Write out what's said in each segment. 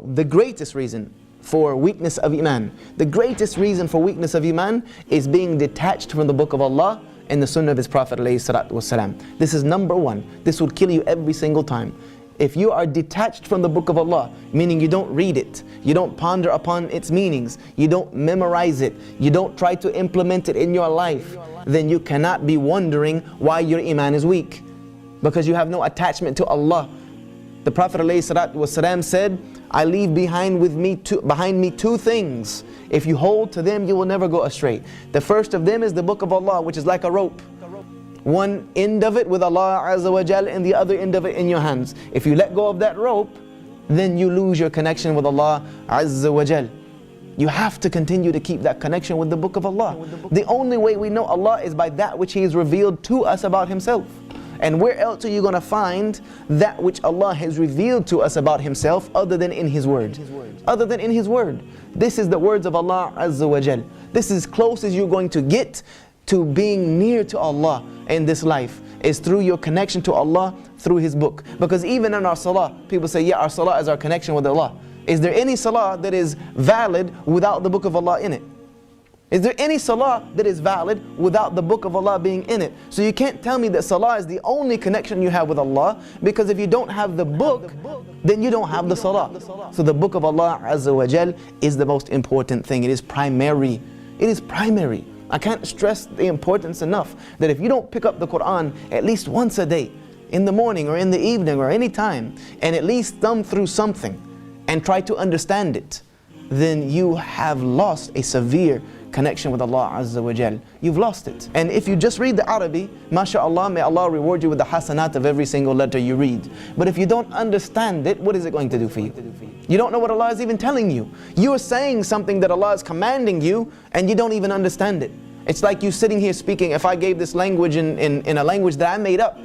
therefore, the greatest reason for weakness of Iman, the greatest reason for weakness of Iman is being detached from the book of Allah and the sunnah of His Prophet ﷺ. This is number one. This will kill you every single time. If you are detached from the book of Allah, meaning you don't read it, you don't ponder upon its meanings, you don't memorize it, you don't try to implement it in your life, then you cannot be wondering why your Iman is weak. Because you have no attachment to Allah. The Prophet ﷺ said, I leave behind me two things. If you hold to them, you will never go astray. The first of them is the book of Allah, which is like a rope. One end of it with Allah Azza wa Jal and the other end of it in your hands. If you let go of that rope, then you lose your connection with Allah Azza wa Jal. You have to continue to keep that connection with the book of Allah. The only way we know Allah is by that which He has revealed to us about Himself. And where else are you going to find that which Allah has revealed to us about Himself other than in His Word? Other than in His Word. This is the words of Allah Azza wa Jal. This is as close as you're going to get to being near to Allah in this life, is through your connection to Allah through His book. Because even in our salah, people say, yeah, our salah is our connection with Allah. Is there any salah that is valid without the book of Allah in it? Is there any salah that is valid without the book of Allah being in it? So you can't tell me that salah is the only connection you have with Allah, because if you don't have the book, then you don't have the salah. So the book of Allah Azza wa Jal is the most important thing. It is primary. It is primary. I can't stress the importance enough that if you don't pick up the Qur'an at least once a day, in the morning or in the evening or any time, and at least thumb through something and try to understand it, then you have lost a severe connection with Allah Azza wa Jal. You've lost it. And if you just read the Arabic, mashallah, may Allah reward you with the hasanat of every single letter you read. But if you don't understand it, what is it going to do for you? You don't know what Allah is even telling you. You are saying something that Allah is commanding you, and you don't even understand it. It's like you sitting here speaking. If I gave this language in a language that I made up,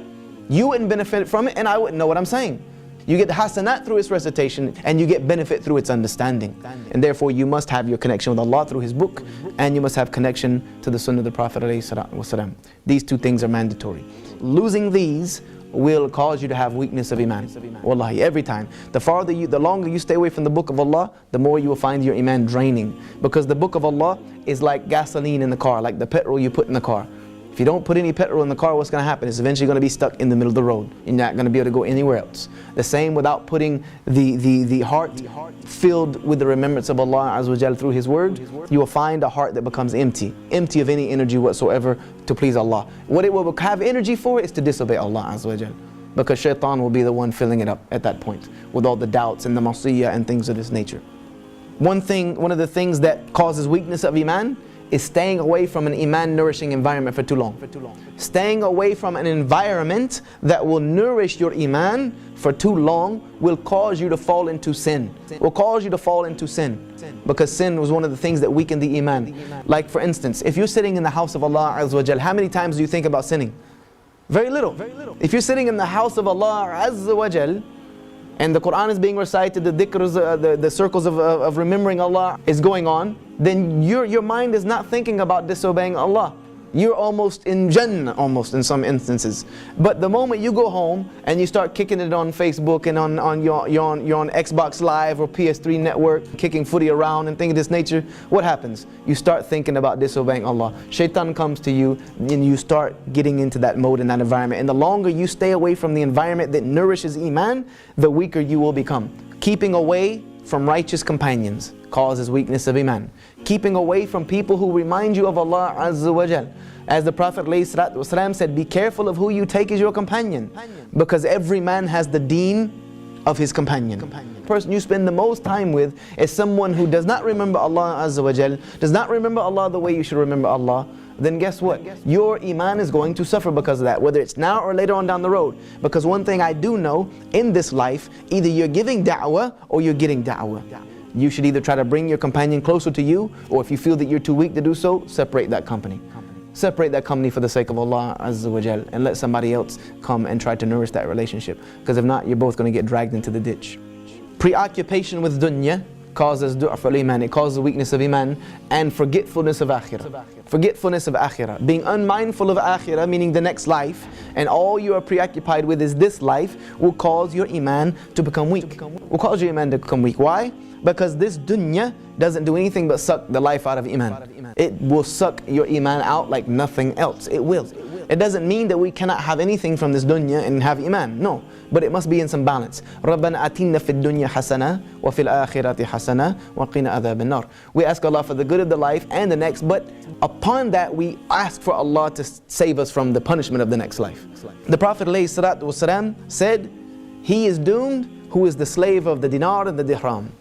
you wouldn't benefit from it and I wouldn't know what I'm saying. You get the hasanat through its recitation, and you get benefit through its understanding. And therefore you must have your connection with Allah through His book, and you must have connection to the sunnah of the Prophet ﷺ. These two things are mandatory. Losing these will cause you to have weakness of Iman. Wallahi, every time. The longer you stay away from the book of Allah, the more you will find your Iman draining. Because the book of Allah is like gasoline in the car, like the petrol you put in the car. If you don't put any petrol in the car, what's going to happen? It's eventually going to be stuck in the middle of the road. You're not going to be able to go anywhere else. The same without putting the heart filled with the remembrance of Allah Azza wa Jal through His Word, you will find a heart that becomes empty of any energy whatsoever to please Allah. What it will have energy for is to disobey Allah Azza wa Jal. Because shaitan will be the one filling it up at that point with all the doubts and the masiyah and things of this nature. One of the things that causes weakness of Iman is staying away from an Iman nourishing environment for too long. Staying away from an environment that will nourish your Iman for too long will cause you to fall into sin. Because sin was one of the things that weakened the Iman. Like for instance, if you're sitting in the house of Allah Azza wa Jal, how many times do you think about sinning? Very little. If you're sitting in the house of Allah Azza wa Jal, and the Qur'an is being recited, the dhikrs, the circles of remembering Allah is going on, then your mind is not thinking about disobeying Allah. You're almost in Jannah, almost in some instances. But the moment you go home and you start kicking it on Facebook and you're on Xbox Live or PS3 network, kicking footy around and things of this nature, what happens? You start thinking about disobeying Allah. Shaitan comes to you and you start getting into that mode in that environment. And the longer you stay away from the environment that nourishes Iman, the weaker you will become. Keeping away from righteous companions causes weakness of Iman. Keeping away from people who remind you of Allah Azza wa Jal. As the Prophet ﷺ said, be careful of who you take as your companion, because every man has the deen of his companion. The person you spend the most time with is someone who does not remember Allah Azza wa Jal, does not remember Allah the way you should remember Allah. Then guess what? Your Iman is going to suffer because of that, whether it's now or later on down the road. Because one thing I do know, in this life, either you're giving da'wah or you're getting da'wah. You should either try to bring your companion closer to you, or if you feel that you're too weak to do so, separate that company. Separate that company for the sake of Allah Azza wa Jal, and let somebody else come and try to nourish that relationship. Because if not, you're both going to get dragged into the ditch. Preoccupation with dunya causes du'af al-iman, it causes weakness of iman, and forgetfulness of akhirah. Forgetfulness of akhirah. Being unmindful of akhirah, meaning the next life, and all you are preoccupied with is this life, will cause your iman to become weak. Will cause your iman to become weak. Why? Because this dunya doesn't do anything but suck the life out of iman. It will suck your iman out like nothing else. It will. It doesn't mean that we cannot have anything from this dunya and have iman. No. But it must be in some balance. رَبَّنَا أَتِنَّا فِي الدُّنْيَا حَسَنَةً وَفِي الْآخِرَةِ حَسَنَةً وَقِنَا عَذَابَ النَّارِ. We ask Allah for the good of the life and the next, but upon that we ask for Allah to save us from the punishment of the next life. The Prophet ﷺ said, he is doomed who is the slave of the dinar and the dirham.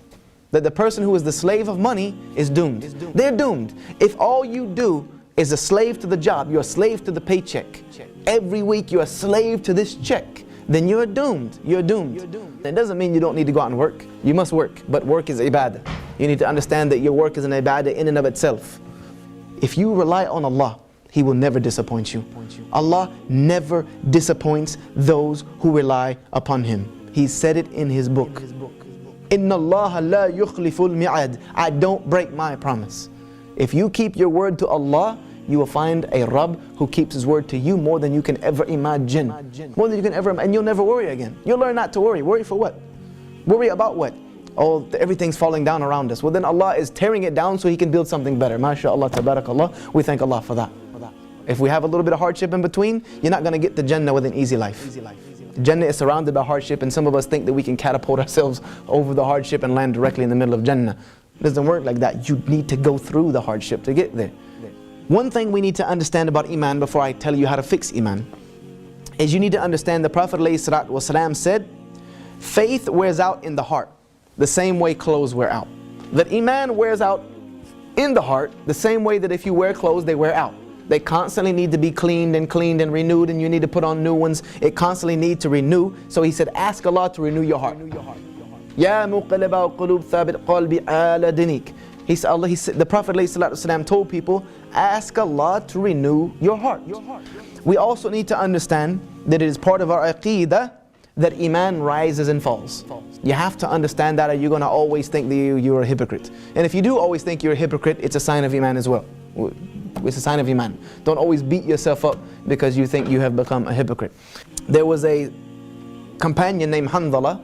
That the person who is the slave of money is doomed. They're doomed. If all you do is a slave to the job, you're a slave to the paycheck. Every week you're a slave to this check. Then you're doomed. You're doomed. It doesn't mean you don't need to go out and work. You must work, but work is ibadah. You need to understand that your work is an ibadah in and of itself. If you rely on Allah, He will never disappoint you. Allah never disappoints those who rely upon Him. He said it in His book. Inna Allah la yukhliful mi'ad. I don't break my promise. If you keep your word to Allah, you will find a Rabb who keeps His word to you more than you can ever imagine. More than you can ever imagine. And you'll never worry again. You'll learn not to worry. Worry for what? Worry about what? Oh, everything's falling down around us. Well, then Allah is tearing it down so He can build something better. MashaAllah, tabarakallah. We thank Allah for that. If we have a little bit of hardship in between, you're not going to get the Jannah with an easy life. Jannah is surrounded by hardship, and some of us think that we can catapult ourselves over the hardship and land directly in the middle of Jannah. It doesn't work like that. You need to go through the hardship to get there. One thing we need to understand about iman before I tell you how to fix iman is you need to understand the Prophet ﷺ said, faith wears out in the heart the same way clothes wear out. That iman wears out in the heart the same way that if you wear clothes, they wear out. They constantly need to be cleaned and renewed, and you need to put on new ones. It constantly needs to renew. So he said, ask Allah to renew your heart. Ya muqallibal qulub thabit qalbi ala dinik. He said, the Prophet ﷺ told people, ask Allah to renew your heart. We also need to understand that it is part of our aqeedah that iman rises and falls. You have to understand that, or you're going to always think that you're a hypocrite. And if you do always think you're a hypocrite, it's a sign of iman as well. It's a sign of iman. Don't always beat yourself up because you think you have become a hypocrite. There was a companion named Handala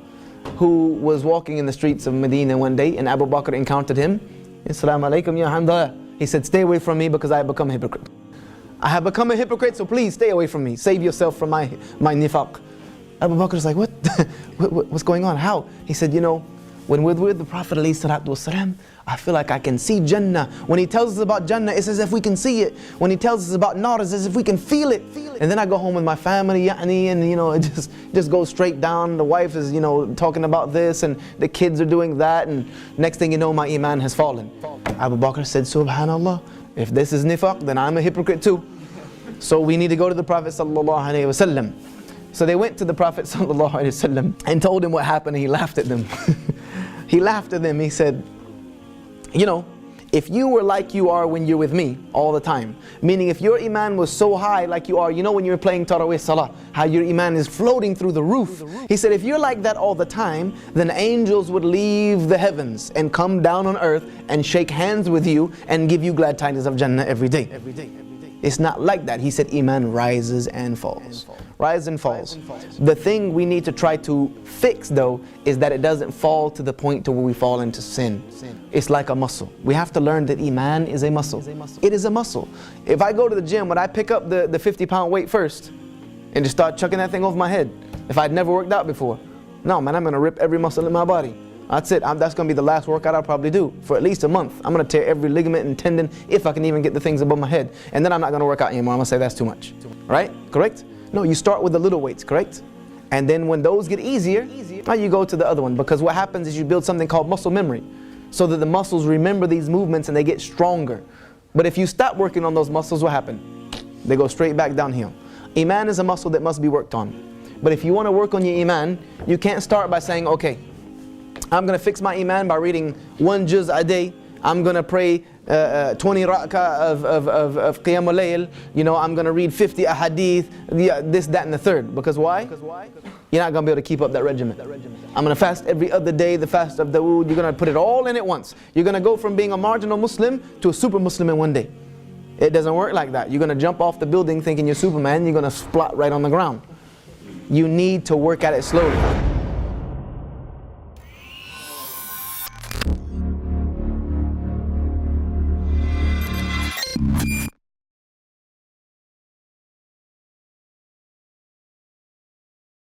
who was walking in the streets of Medina one day, and Abu Bakr encountered him. Assalamu alaikum ya Handala. He said, stay away from me because I have become a hypocrite. I have become a hypocrite, so please stay away from me. Save yourself from my nifaq. Abu Bakr is like, what? What's going on? How? He said, you know, when we're with the Prophet ﷺ, I feel like I can see Jannah. When he tells us about Jannah, it's as if we can see it. When he tells us about Nar, it's as if we can feel it. And then I go home with my family, and you know, it just goes straight down. The wife is, you know, talking about this, and the kids are doing that, and next thing you know, my iman has fallen. Abu Bakr said, Subhanallah, if this is nifaq, then I'm a hypocrite too. So we need to go to the Prophet ﷺ. So they went to the Prophet ﷺ and told him what happened, and he laughed at them. He laughed at them. He said, you know, if you were like you are when you're with me all the time, meaning if your iman was so high like you are, you know when you're playing Tarawih Salah, how your iman is floating through the roof. He said, if you're like that all the time, then angels would leave the heavens and come down on earth and shake hands with you and give you glad tidings of Jannah every day. It's not like that. He said iman rises and falls. Rises and falls. The thing we need to try to fix though is that it doesn't fall to the point to where we fall into sin. It's like a muscle. We have to learn that iman is a muscle. It is a muscle. If I go to the gym, would I pick up the 50-pound weight first and just start chucking that thing over my head if I'd never worked out before? No, man, I'm going to rip every muscle in my body. That's it. That's going to be the last workout I'll probably do for at least a month. I'm going to tear every ligament and tendon if I can even get the things above my head. And then I'm not going to work out anymore. I'm going to say that's too much. Right? Correct? No, you start with the little weights, correct? And then when those get easier, now you go to the other one. Because what happens is you build something called muscle memory, so that the muscles remember these movements and they get stronger. But if you stop working on those muscles, what happens? They go straight back downhill. Iman is a muscle that must be worked on. But if you want to work on your iman, you can't start by saying, okay, I'm going to fix my iman by reading 1 juz a day. I'm going to pray 20 rak'ah of Qiyamul Layl, you know, I'm going to read 50 ahadith, this, that, and the third. Because why? You're not going to be able to keep up that regimen. I'm going to fast every other day, the fast of Dawood. You're going to put it all in at once. You're going to go from being a marginal Muslim to a super Muslim in one day. It doesn't work like that. You're going to jump off the building thinking you're Superman, you're going to splat right on the ground. You need to work at it slowly.